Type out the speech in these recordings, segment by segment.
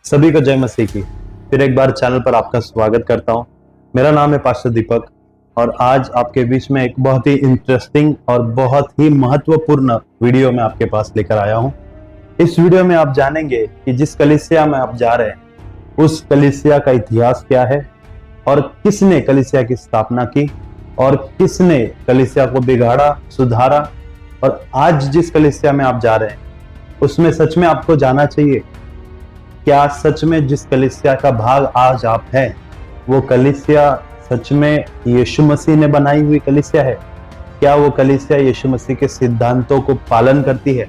सभी को जय मसीह की। फिर एक बार चैनल पर आपका स्वागत करता हूं। मेरा नाम है पास्टर दीपक और आज आपके बीच में एक बहुत ही इंटरेस्टिंग और बहुत ही महत्वपूर्ण वीडियो में आपके पास लेकर आया हूं। इस वीडियो में आप जानेंगे कि जिस कलीसिया में आप जा रहे हैं उस कलीसिया का इतिहास क्या है और किसने कलीसिया की स्थापना की और किसने कलीसिया को बिगाड़ा, सुधारा, और आज जिस कलीसिया में आप जा रहे हैं उसमें सच में आपको जाना चाहिए। क्या सच में जिस कलीसिया का भाग आज आप हैं वो कलीसिया सच में यीशु मसीह ने बनाई हुई कलीसिया है? क्या वो कलीसिया यीशु मसीह के सिद्धांतों को पालन करती है?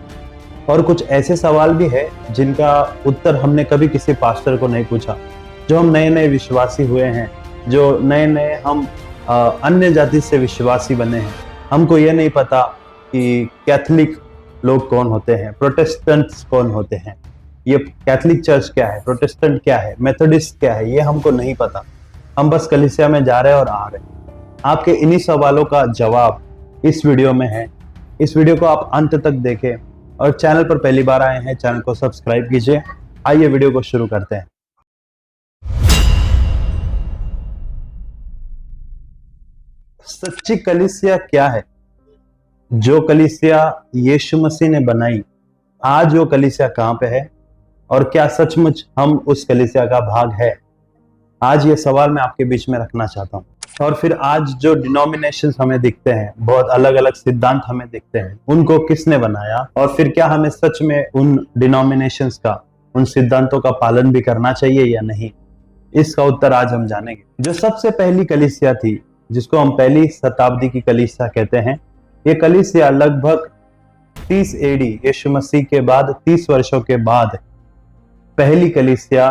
और कुछ ऐसे सवाल भी है जिनका उत्तर हमने कभी किसी पास्टर को नहीं पूछा। जो हम नए नए विश्वासी हुए हैं, जो नए नए हम अन्य जाति से विश्वासी बने हैं, हमको ये नहीं पता कि कैथोलिक लोग कौन होते हैं, प्रोटेस्टेंट्स कौन होते हैं, ये कैथोलिक चर्च क्या है, प्रोटेस्टेंट क्या है, मेथोडिस्ट क्या है, ये हमको नहीं पता। हम बस कलीसिया में जा रहे हैं और आ रहे हैं। आपके इन्हीं सवालों का जवाब इस वीडियो में है। इस वीडियो को आप अंत तक देखें और चैनल पर पहली बार आए हैं चैनल को सब्सक्राइब कीजिए। आइए वीडियो को शुरू करते हैं। सच्ची कलीसिया क्या है? जो कलीसिया यीशु मसीह ने बनाई, आज वो कलीसिया कहां पे है और क्या सचमुच हम उस कलीसिया का भाग है? आज ये सवाल मैं आपके बीच में रखना चाहता हूं। और फिर आज जो डिनोमिनेशंस हमें दिखते हैं, बहुत अलग अलग सिद्धांत हमें दिखते हैं, उनको किसने बनाया और फिर क्या हमें सच में उन डिनोमिनेशंस का, उन सिद्धांतों का पालन भी करना चाहिए या नहीं, इसका उत्तर आज हम जानेंगे। जो सबसे पहली कलीसिया थी, जिसको हम पहली शताब्दी की कलीसिया कहते हैं, ये कलीसिया लगभग 30 एडी, यीशु मसीह के बाद 30 वर्षों के बाद पहली कलीसिया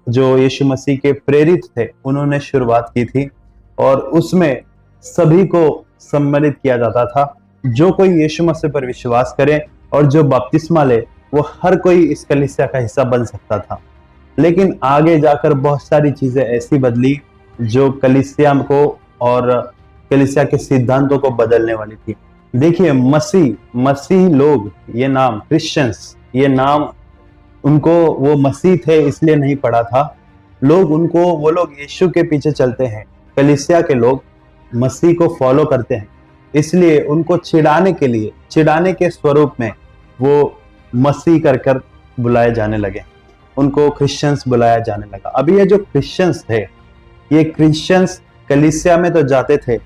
जो यीशु मसीह के प्रेरित थे उन्होंने शुरुआत की थी। और उसमें सभी को सम्मिलित किया जाता था। जो कोई यीशु मसीह पर विश्वास करे और जो बपतिस्मा ले, वो हर कोई इस कलीसिया का हिस्सा बन सकता था। लेकिन आगे जाकर बहुत सारी चीजें ऐसी बदली जो कलीसिया को और कलीसिया के सिद्धांतों को बदलने वाली थी। देखिए, मसीह लोग, ये नाम क्रिश्चियंस, ये नाम उनको वो मसीह थे इसलिए नहीं पड़ा था। वो लोग यीशु के पीछे चलते हैं। कलीसिया के लोग मसीह को फॉलो करते हैं, इसलिए उनको चिढ़ाने के स्वरूप में वो मसीह कर बुलाए जाने लगे। उनको क्रिश्चियंस बुलाया जाने लगा। अभी ये जो क्रिश्चियंस थे, ये क्रिश्चियंस कलीसिया में तो जाते थे,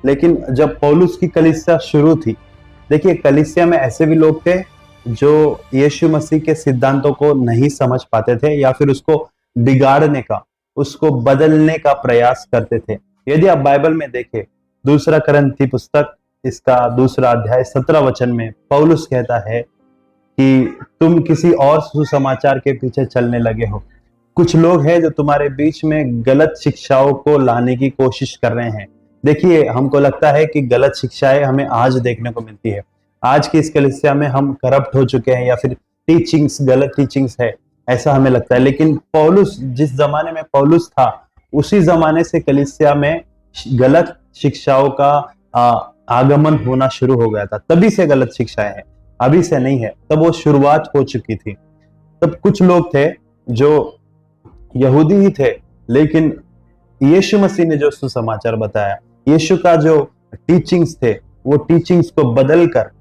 लेकिन जब पौलुस की कलीसिया शुरू थी, देखिए कलीसिया में ऐसे भी लोग थे जो यीशु मसीह के सिद्धांतों को नहीं समझ पाते थे या फिर उसको बिगाड़ने का, उसको बदलने का प्रयास करते थे। यदि आप बाइबल में देखें, दूसरा करंथी पुस्तक, इसका 2 अध्याय 17 वचन में पौलुस कहता है कि तुम किसी और सुसमाचार के पीछे चलने लगे हो। कुछ लोग हैं जो तुम्हारे बीच में गलत शिक्षाओं को लाने की कोशिश कर रहे हैं। देखिए, हमको लगता है कि गलत शिक्षाएं हमें आज देखने को मिलती है। आज की इस कलीसिया में हम करप्ट हो चुके हैं या फिर गलत टीचिंग्स है, ऐसा हमें लगता है। लेकिन पौलुस, जिस जमाने में पौलुस था, उसी जमाने से कलीसिया में गलत शिक्षाओं का आगमन होना शुरू हो गया था। तभी से गलत शिक्षाएं हैं, अभी से नहीं है। तब वो शुरुआत हो चुकी थी। तब कुछ लोग थे जो यहूदी ही थे, लेकिन यीशु मसीह ने जो सुसमाचार बताया, यीशु का जो टीचिंग्स थे, वो टीचिंग्स को बदलकर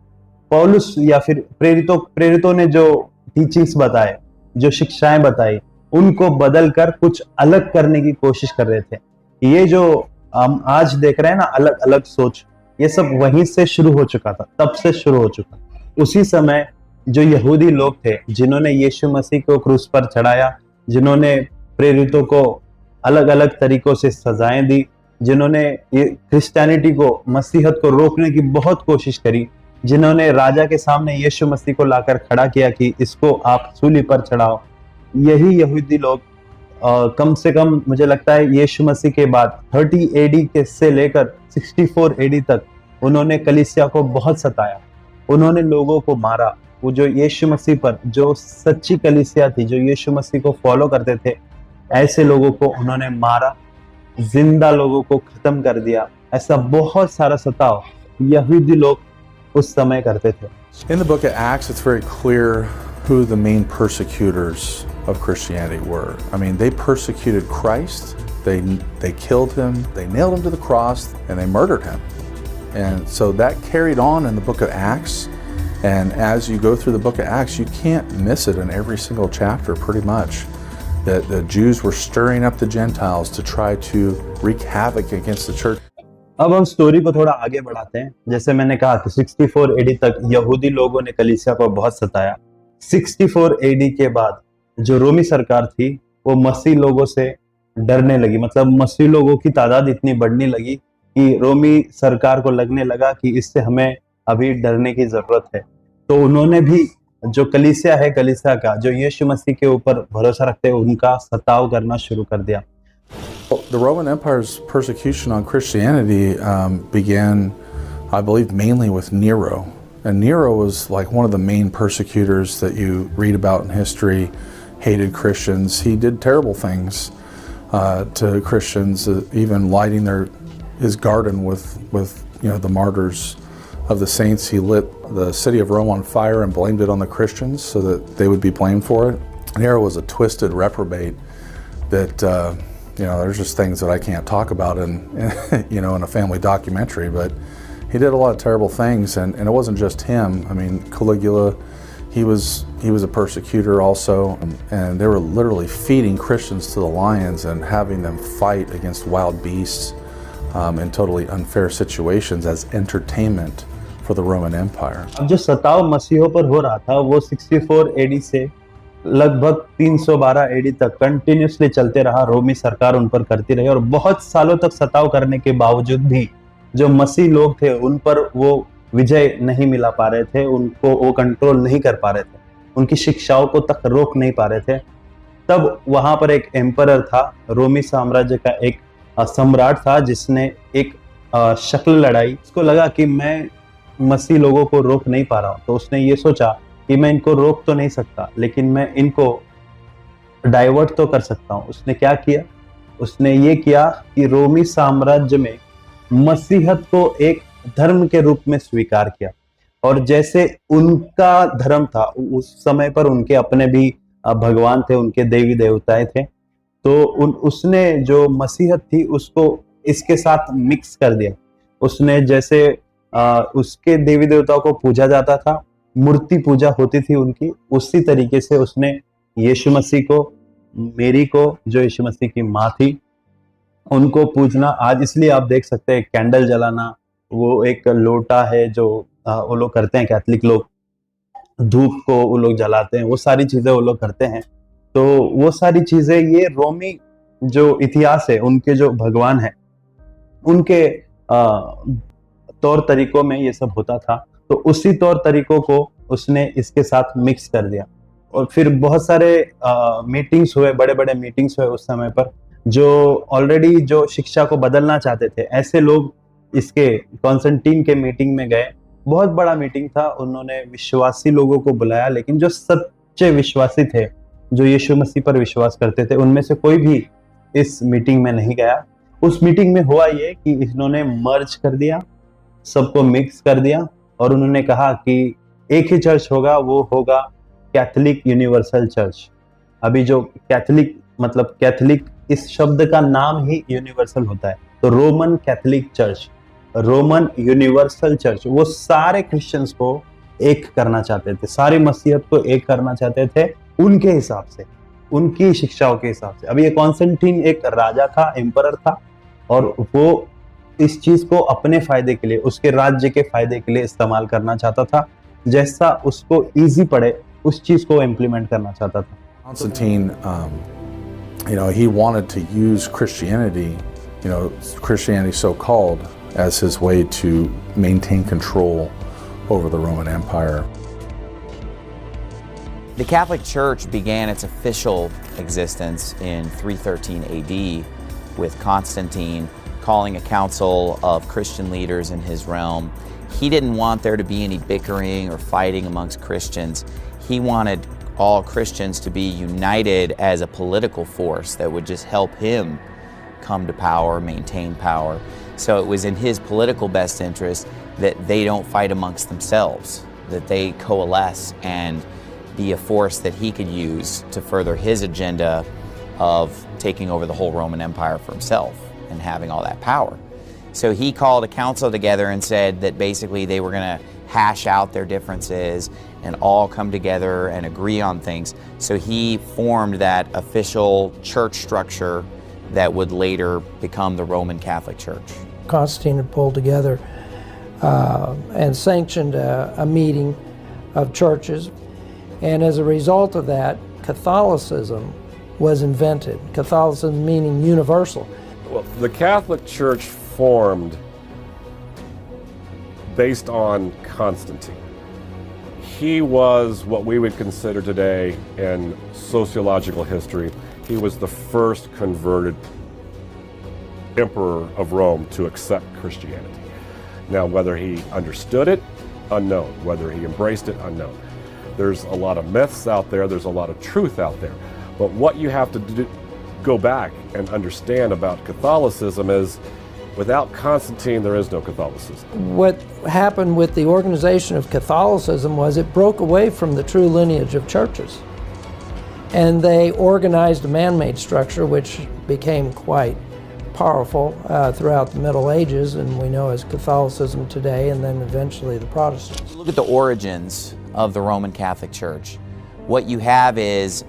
पौलुस या फिर प्रेरितों ने जो टीचिंग्स बताए, जो शिक्षाएं बताई, उनको बदलकर कुछ अलग करने की कोशिश कर रहे थे। ये जो हम आज देख रहे हैं ना, अलग अलग सोच, ये सब वहीं से शुरू हो चुका था, तब से शुरू हो चुका। उसी समय जो यहूदी लोग थे जिन्होंने यीशु मसीह को क्रूस पर चढ़ाया, जिन्होंने प्रेरितों को अलग अलग तरीकों से सजाएं दी, जिन्होंने ये क्रिश्चियनिटी को, मसीहत को रोकने की बहुत कोशिश करी, जिन्होंने राजा के सामने यीशु मसीह को लाकर खड़ा किया कि इसको आप सूली पर चढ़ाओ, यही यहूदी लोग कम से कम मुझे लगता है यीशु मसीह के बाद 30 एडी के से लेकर 64 एडी तक उन्होंने कलीसिया को बहुत सताया। उन्होंने लोगों को मारा। वो जो यीशु मसीह पर, जो सच्ची कलीसिया थी, जो यीशु मसीह को फॉलो करते थे, ऐसे लोगों को उन्होंने मारा, जिंदा लोगों को खत्म कर दिया। ऐसा बहुत सारा सताव यहूदी लोग उस समय करते थे। In the book of Acts, it's very clear who the main persecutors of Christianity were. I mean, they persecuted Christ, they killed him, they nailed him to the cross, and they murdered him. And so that carried on in the book of Acts. And as you go through the book of Acts, you can't miss it in every single chapter pretty much. That the Jews were stirring up the Gentiles to try to wreak havoc against the church. अब हम story को थोड़ा आगे बढ़ाते हैं। जैसे मैंने कहा कि 64 एडी तक यहूदी लोगों ने कलीसिया को बहुत सताया। 64 एडी के बाद जो रोमी सरकार थी वो मसीह लोगों से डरने लगी, मतलब मसीह लोगों की तादाद इतनी बढ़ने लगी कि रोमी सरकार को लगने लगा कि इससे हमें अभी डरने की जरूरत है। तो उन्होंने भी जो कलीसिया है, कलीसिया का जो यीशु मसीह के ऊपर भरोसा रखते हैं, उनका सताव करना शुरू कर दिया। The Roman Empire's persecution on Christianity began, I believe, mainly with Nero. And Nero was like one of the main persecutors that you read about in history, hated Christians. He did terrible things to Christians, even lighting his garden with the martyrs of the saints. He lit the city of Rome on fire and blamed it on the Christians so that they would be blamed for it. Nero was a twisted reprobate that there's just things that I can't talk about in a family documentary, but he did a lot of terrible things, and it wasn't just him. I mean, Caligula, he was a persecutor also, and they were literally feeding Christians to the lions and having them fight against wild beasts in totally unfair situations as entertainment for the Roman Empire. अब जो सताव मसीहों पर हो रहा था वो 64 AD से लगभग 312 एडी तक कंटिन्यूसली चलते रहा। रोमी सरकार उन पर करती रही और बहुत सालों तक सताव करने के बावजूद भी जो मसीह लोग थे उन पर वो विजय नहीं मिला पा रहे थे, उनको वो कंट्रोल नहीं कर पा रहे थे, उनकी शिक्षाओं को तक रोक नहीं पा रहे थे। तब वहां पर एक एम्परर था, रोमी साम्राज्य का एक सम्राट था, जिसने एक शक्ल लड़ाई। उसको लगा कि मैं मसीह लोगों को रोक नहीं पा रहा हूं, तो उसने ये सोचा कि मैं इनको रोक तो नहीं सकता, लेकिन मैं इनको डाइवर्ट तो कर सकता हूं। उसने क्या किया? उसने ये किया कि रोमी साम्राज्य में मसीहत को एक धर्म के रूप में स्वीकार किया, और जैसे उनका धर्म था उस समय पर उनके अपने भी भगवान थे, उनके देवी देवताएं थे, तो उसने जो मसीहत थी उसको इसके साथ मिक्स कर दिया। उसने जैसे उसके देवी देवताओं को पूजा जाता था, मूर्ति पूजा होती थी उनकी, उसी तरीके से उसने यीशु मसीह को, मेरी को जो यीशु मसीह की माँ थी, उनको पूजना। आज इसलिए आप देख सकते हैं कैंडल जलाना, वो एक लोटा है जो वो लोग करते हैं, कैथलिक लोग धूप को वो लोग जलाते हैं, वो सारी चीजें वो लोग करते हैं। तो वो सारी चीजें ये रोमी जो इतिहास है, उनके जो भगवान है, उनके तौर तरीकों में ये सब होता था। तो उसी तौर तरीकों को उसने इसके साथ मिक्स कर दिया, और फिर बहुत सारे मीटिंग्स हुए, बड़े बड़े मीटिंग्स हुए उस समय पर, जो ऑलरेडी जो शिक्षा को बदलना चाहते थे, ऐसे लोग इसके कॉन्स्टेंटीन के मीटिंग में गए। बहुत बड़ा मीटिंग था, उन्होंने विश्वासी लोगों को बुलाया, लेकिन जो सच्चे विश्वासी थे, जो यीशु मसीह पर विश्वास करते थे, उनमें से कोई भी इस मीटिंग में नहीं गया। उस मीटिंग में हुआ ये कि इन्होंने मर्ज कर दिया, सबको मिक्स कर दिया, और उन्होंने कहा कि एक ही चर्च होगा, वो होगा कैथलिक यूनिवर्सल चर्च। अभी जो कैथलिक, मतलब कैथलिक इस शब्द का नाम ही यूनिवर्सल होता है, तो Roman Catholic church, Roman universal church, वो सारे क्रिश्चियंस को एक करना चाहते थे, सारी मसीहत को एक करना चाहते थे उनके हिसाब से, उनकी शिक्षाओं के हिसाब से। अब ये कॉन्स्टेंटीन एक राजा था, एम्परर था, और वो इस चीज को अपने फायदे के लिए, उसके राज्य के फायदे के लिए इस्तेमाल करना चाहता था, जैसा उसको इजी पड़े उस चीज को इम्प्लीमेंट करना चाहता था। Constantine, he wanted to use Christianity, Christianity so-called, as his way to maintain control over the Roman Empire. The Catholic Church began its official existence in 313 AD with Constantine calling a council of Christian leaders in his realm. He didn't want there to be any bickering or fighting amongst Christians. He wanted all Christians to be united as a political force that would just help him come to power, maintain power. So it was in his political best interest that they don't fight amongst themselves, that they coalesce and be a force that he could use to further his agenda of taking over the whole Roman Empire for himself and having all that power. So he called a council together and said that basically they were going to hash out their differences and all come together and agree on things. So he formed that official church structure that would later become the Roman Catholic Church. Constantine had pulled together and sanctioned a meeting of churches, and as a result of that, Catholicism was invented. Catholicism meaning universal. Well, the Catholic Church formed based on Constantine. He was what we would consider today in sociological history, he was the first converted emperor of Rome to accept Christianity. Now, whether he understood it, unknown. Whether he embraced it, unknown. There's a lot of myths out there, there's a lot of truth out there. But what you have to do, go back and understand about Catholicism is, without Constantine, there is no Catholicism. What happened with the organization of Catholicism was it broke away from the true lineage of churches. And they organized a man-made structure which became quite powerful throughout the Middle Ages, and we know as Catholicism today, and then eventually the Protestants. Look at the origins of the Roman Catholic Church. What you have is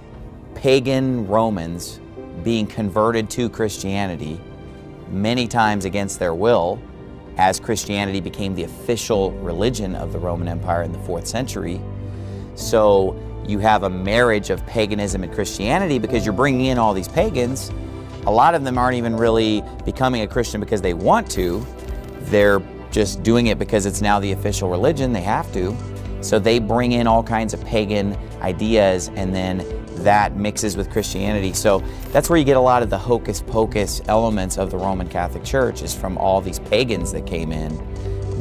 pagan Romans being converted to Christianity, many times against their will, as Christianity became the official religion of the Roman Empire in the 4th century. So you have a marriage of paganism and Christianity because you're bringing in all these pagans. A lot of them aren't even really becoming a Christian because they want to. They're just doing it because it's now the official religion, they have to. So they bring in all kinds of pagan ideas, and then that mixes with Christianity. So that's where you get a lot of the hocus pocus elements of the Roman Catholic Church, is from all these pagans that came in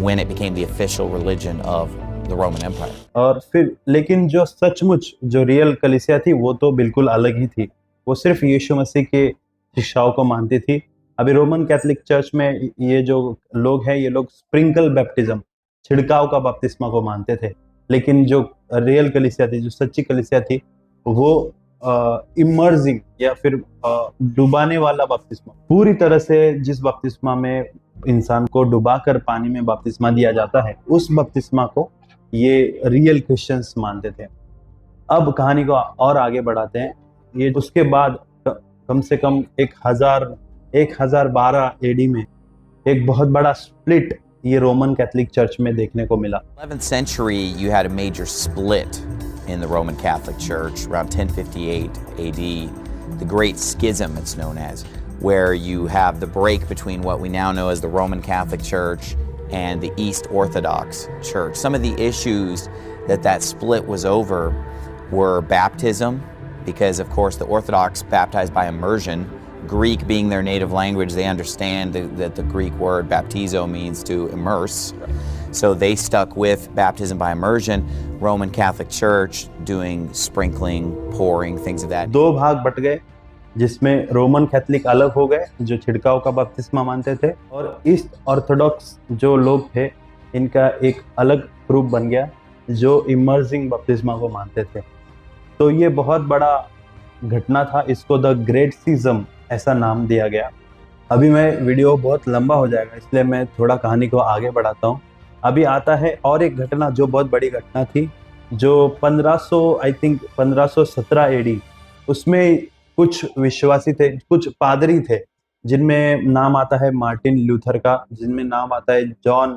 when it became the official religion of the Roman Empire. और फिर लेकिन जो सचमुच जो real कलीसिया थी वो तो बिल्कुल अलग ही थी। वो सिर्फ यीशु मसीह के शिक्षाओं को मानती थी। अभी रोमन कैथोलिक चर्च में ये जो लोग हैं, ये लोग स्प्रिंकल बैप्टिज्म, छिड़काव का बपतिस्मा को मानते थे। लेकिन जो रियल कलीसिया थी, जो सच्ची कलीसिया थी, वो इमर्जिंग या फिर डुबाने वाला बपतिस्मा, पूरी तरह से जिस बपतिस्मा में इंसान को डुबाकर पानी में बपतिस्मा दिया जाता है, उस बपतिस्मा को ये रियल क्रिश्चियंस मानते थे। अब कहानी को और आगे बढ़ाते हैं। ये उसके बाद कम से कम 1012 एडी में एक बहुत बड़ा स्प्लिट ये रोमन कैथोलिक चर्च में देखने को मिला। 11th century, you had a major split in the Roman Catholic Church around 1058 AD, the Great Schism it's known as, where you have the break between what we now know as the Roman Catholic Church and the East Orthodox Church. Some of the issues that split was over were baptism, because of course the Orthodox baptized by immersion. Greek being their native language, they understand that the Greek word baptizo means to immerse. So they stuck with baptism by immersion. Roman Catholic Church doing sprinkling, pouring, things of that. दो भाग but गए, जिसमें Roman Catholic अलग हो गए जो छिड़काव का बपतिस्मा मानते थे, और ईस्ट ऑर्थोडॉक्स जो लोग थे इनका एक अलग ग्रुप बन गया जो इमर्जिंग बपतिस्मा को मानते थे। तो ये बहुत बड़ा घटना था, इसको द ग्रेट सिज्म ऐसा नाम दिया गया। अभी मैं वीडियो बहुत लंबा हो जाएगा, इसलिए मैं थोड़ा कहानी को आगे बढ़ाता हूँ। अभी आता है और एक घटना जो बहुत बड़ी घटना थी, जो 1517 एडी, उसमें कुछ विश्वासी थे, कुछ पादरी थे, जिनमें नाम आता है मार्टिन लूथर का, जिनमें नाम आता है जॉन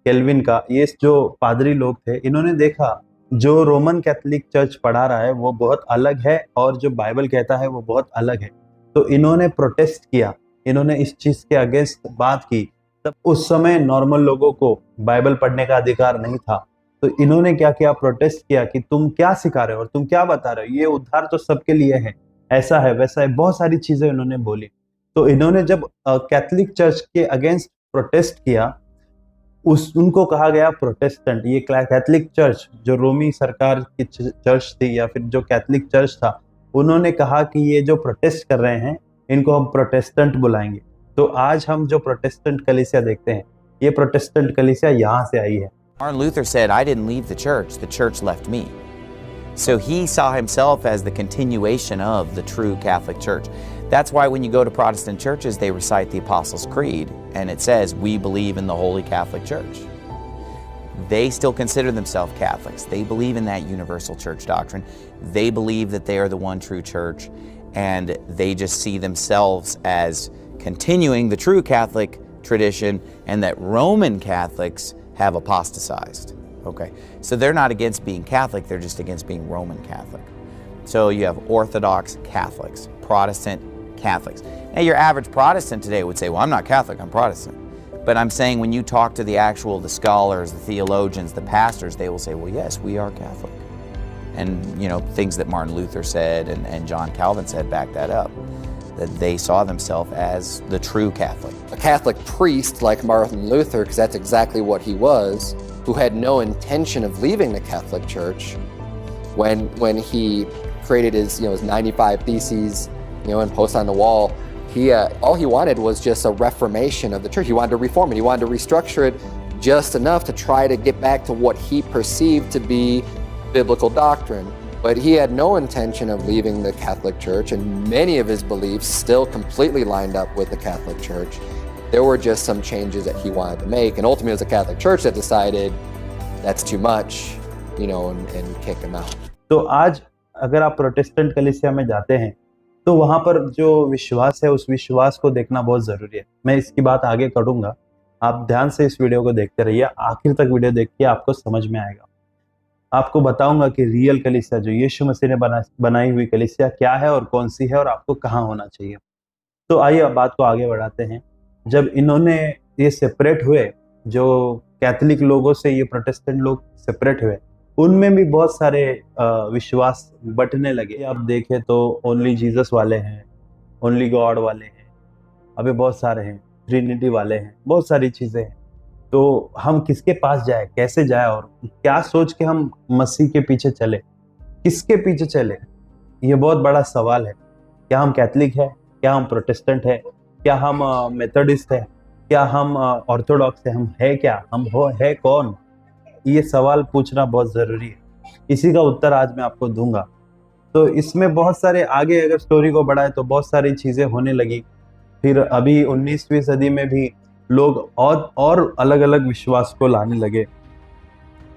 कैल्विन का। ये जो पादरी लोग थे, इन्होंने देखा जो रोमन कैथोलिक चर्च पढ़ा रहा है वो बहुत अलग है और जो बाइबल कहता है वो बहुत अलग है। तो इन्होंने प्रोटेस्ट किया, इन्होंने इस चीज के अगेंस्ट बात की। तब उस समय नॉर्मल लोगों को बाइबल पढ़ने का अधिकार नहीं था, तो इन्होंने क्या किया, प्रोटेस्ट किया कि तुम क्या सिखा रहे हो और तुम क्या बता रहे हो, ये उद्धार तो सबके लिए है, ऐसा है वैसा है, बहुत सारी चीजें इन्होंने बोली। तो इन्होंने जब कैथोलिक चर्च के अगेंस्ट प्रोटेस्ट किया, उनको कहा गया प्रोटेस्टेंट। ये कैथोलिक चर्च जो रोमी सरकार की चर्च थी या फिर जो कैथोलिक चर्च था, उन्होंने कहा कि ये जो प्रोटेस्ट कर रहे हैं इनको हम प्रोटेस्टेंट बुलाएंगे। तो आज हम जो प्रोटेस्टेंट कलीसिया देखते हैं, ये प्रोटेस्टेंट कलीसिया यहाँ से आई है। Martin Luther said, I didn't leave the church left me. So he saw himself as the continuation of the true Catholic Church. That's why when you go to Protestant churches, they recite the Apostles' Creed, and it says, "We believe in the Holy Catholic Church." They still consider themselves Catholics. They believe in that universal church doctrine. They believe that they are the one true church, and they just see themselves as continuing the true Catholic tradition, and that Roman Catholics have apostatized. Okay, so they're not against being Catholic, they're just against being Roman Catholic. So you have Orthodox Catholics, Protestant Catholics. Now your average Protestant today would say, well, I'm not Catholic, I'm Protestant. But I'm saying when you talk to the scholars, the theologians, the pastors, they will say, well, yes, we are Catholic. And things that Martin Luther said and John Calvin said back that up, that they saw themselves as the true Catholic. A Catholic priest like Martin Luther, because that's exactly what he was, who had no intention of leaving the Catholic Church, when he created his 95 Theses, and posts on the wall, he all he wanted was just a reformation of the church. He wanted to reform it. He wanted to restructure it just enough to try to get back to what he perceived to be biblical doctrine. But he had no intention of leaving the Catholic Church, and many of his beliefs still completely lined up with the Catholic Church. There were just some changes that he wanted to make, and ultimately it was the Catholic Church that decided that's too much, and kicked him out. तो आज अगर आप Protestant कलीसिया में जाते हैं तो वहां पर जो विश्वास है उस विश्वास को देखना बहुत जरूरी है। मैं इसकी बात आगे करूंगा, आप ध्यान से इस वीडियो को देखते रहिए, आखिर तक वीडियो देखिए, आपको समझ में आएगा। आपको बताऊंगा कि रियल कलीसिया जो यीशु मसीह ने बनाई हुई कलीसिया क्या है और कौन सी है और आपको कहाँ होना चाहिए। तो आइए अब बात को आगे बढ़ाते हैं। जब इन्होंने ये सेपरेट हुए, जो कैथोलिक लोगों से ये प्रोटेस्टेंट लोग सेपरेट हुए, उनमें भी बहुत सारे विश्वास बंटने लगे। आप देखें तो ओनली जीसस वाले हैं, ओनली गॉड वाले हैं, अभी बहुत सारे हैं, ट्रिनिटी वाले हैं, बहुत सारी चीज़ें हैं। तो हम किसके पास जाए, कैसे जाए और क्या सोच के हम मसीह के पीछे चले, किसके पीछे चले, ये बहुत बड़ा सवाल है। क्या हम कैथोलिक है, क्या हम प्रोटेस्टेंट है, क्या हम मेथोडिस्ट है, क्या हम ऑर्थोडॉक्स है, हम है क्या, हम है कौन, ये सवाल पूछना बहुत ज़रूरी है। इसी का उत्तर आज मैं आपको दूंगा। तो इसमें बहुत सारे आगे अगर स्टोरी को बढ़ाए तो बहुत सारी चीज़ें होने लगी। फिर अभी 19वीं सदी में भी लोग और अलग अलग विश्वास को लाने लगे,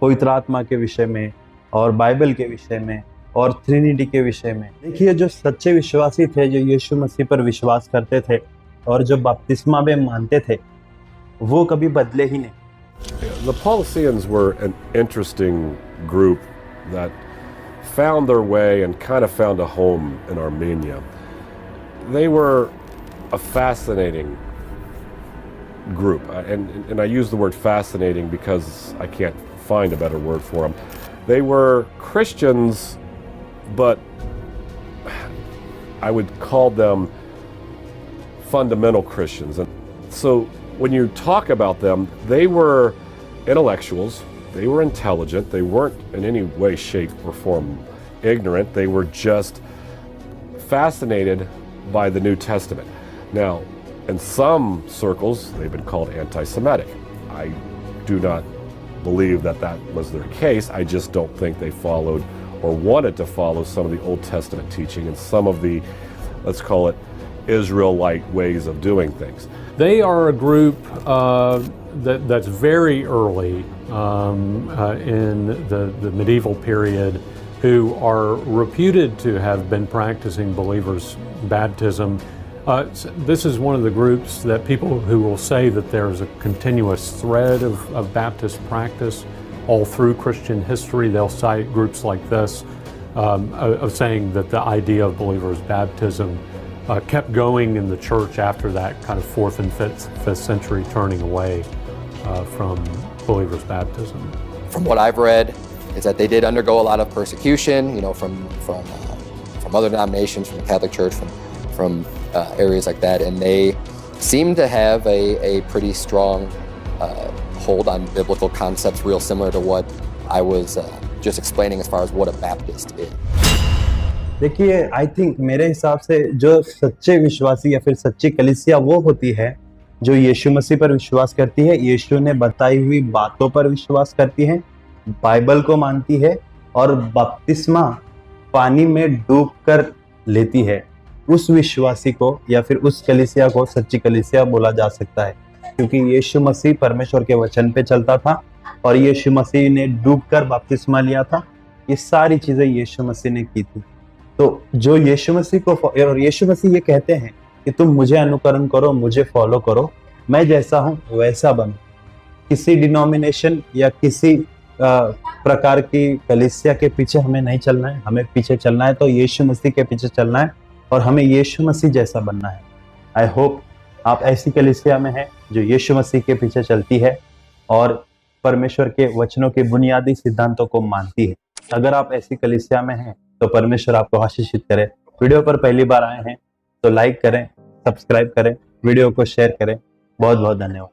पवित्र आत्मा के विषय में और बाइबल के विषय में और ट्रिनिटी के विषय में। देखिए, जो सच्चे विश्वासी थे, जो यीशु मसीह पर विश्वास करते थे और जो बपतिस्मा में मानते थे, वो कभी बदले ही नहीं। The Paulicians were an interesting group that found their way and kind of found a home in Armenia. They were a fascinating group, and I use the word fascinating because I can't find a better word for them. They were Christians, but I would call them fundamental Christians. And so when you talk about them, they were intellectuals, they were intelligent, they weren't in any way, shape, or form ignorant, they were just fascinated by the New Testament. Now, in some circles, they've been called anti-Semitic. I do not believe that that was their case. I just don't think they followed or wanted to follow some of the Old Testament teaching and some of the, let's call it, Israelite ways of doing things. They are a group that's very early in the medieval period, who are reputed to have been practicing believers' baptism. This is one of the groups that people who will say that there's a continuous thread of Baptist practice all through Christian history. They'll cite groups like this of saying that the idea of believers' baptism kept going in the church after that kind of 4th and 5th century turning away from believers' baptism. From what I've read, is that they did undergo a lot of persecution, from other denominations, from the Catholic Church, from areas like that, and they seem to have a pretty strong hold on biblical concepts, real similar to what I was just explaining as far as what a Baptist is. देखिए, I think मेरे हिसाब से जो सच्चे विश्वासी या फिर सच्ची कलीसिया वो होती है जो यीशु मसीह पर विश्वास करती है, यीशु ने बताई हुई बातों पर विश्वास करती है, बाइबल को मानती है और बपतिस्मा पानी में डूबकर लेती है, उस विश्वासी को या फिर उस कलीसिया को सच्ची कलीसिया बोला जा सकता है, क्योंकि यीशु मसीह परमेश्वर के वचन पे चलता था और यीशु मसीह ने डूबकर बपतिस्मा लिया था। ये सारी चीजें यीशु मसीह ने की थी। तो जो यीशु मसीह को, और यीशु मसीह ये कहते हैं कि तुम मुझे अनुकरण करो, मुझे फॉलो करो, मैं जैसा हूं वैसा बनो। किसी डिनोमिनेशन या किसी प्रकार की कलीसिया के पीछे हमें नहीं चलना है, हमें पीछे चलना है तो यीशु मसीह के पीछे चलना है और हमें यीशु मसीह जैसा बनना है। आई होप आप ऐसी कलीसिया में हैं जो यीशु मसीह के पीछे चलती है और परमेश्वर के वचनों के बुनियादी सिद्धांतों को मानती है। अगर आप ऐसी कलीसिया में हैं तो परमेश्वर आपको आशीषित करे। वीडियो पर पहली बार आए हैं तो लाइक करें, सब्सक्राइब करें, वीडियो को शेयर करें। बहुत बहुत धन्यवाद।